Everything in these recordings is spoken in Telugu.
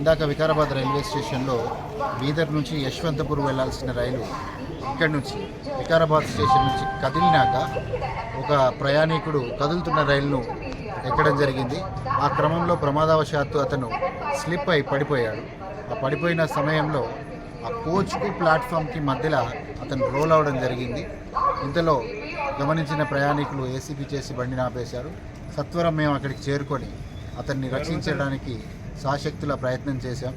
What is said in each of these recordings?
ఇందాక వికారాబాద్ రైల్వే స్టేషన్లో బీదర్ నుంచి యశ్వంతపూర్ వెళ్లాల్సిన రైలు ఇక్కడి నుంచి వికారాబాద్ స్టేషన్ నుంచి కదిలినాక ఒక ప్రయాణికుడు కదులుతున్న రైలును ఎక్కడం జరిగింది. ఆ క్రమంలో ప్రమాదవశాత్తు అతను స్లిప్ అయి పడిపోయాడు. ఆ పడిపోయిన సమయంలో ఆ కోచ్కు ప్లాట్ఫామ్కి మధ్యలో అతను రోల్ అవడం జరిగింది. ఇంతలో గమనించిన ప్రయాణికులు ఏసీపీ చేసి బండిని ఆపేశారు. సత్వరం మేము అక్కడికి చేరుకొని అతన్ని రక్షించడానికి సాశక్తుల ప్రయత్నం చేశాం.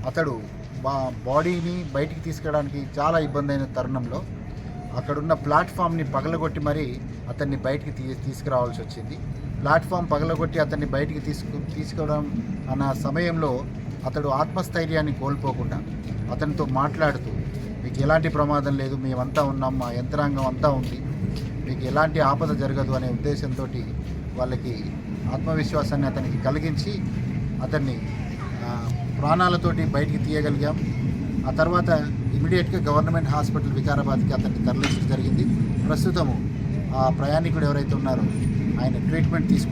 అతడు బాడీని బయటికి తీసుకురావడానికి చాలా ఇబ్బంది అయిన తరుణంలో అక్కడున్న ప్లాట్ఫామ్ని పగలగొట్టి మరీ అతన్ని బయటికి తీసుకురావాల్సి వచ్చింది. ప్లాట్ఫామ్ పగలగొట్టి అతన్ని బయటికి తీసుకోవడం అన్న సమయంలో అతడు ఆత్మస్థైర్యాన్ని కోల్పోకుండా అతనితో మాట్లాడుతూ, మీకు ఎలాంటి ప్రమాదం లేదు, మేమంతా ఉన్నాం, మా యంత్రాంగం అంతా ఉంది, మీకు ఎలాంటి ఆపద జరగదు అనే ఉద్దేశంతో వాళ్ళకి ఆత్మవిశ్వాసాన్ని అతనికి కలిగించి అతన్ని ప్రాణాలతోటి బయటికి తీయగలిగాం. ఆ తర్వాత ఇమీడియట్గా గవర్నమెంట్ హాస్పిటల్ వికారాబాద్కి అతన్ని తరలించడం జరిగింది. ప్రస్తుతము ఆ ప్రయాణికుడు ఎవరైతే ఉన్నారో ఆయన ట్రీట్మెంట్ తీసుకుంటున్నారు.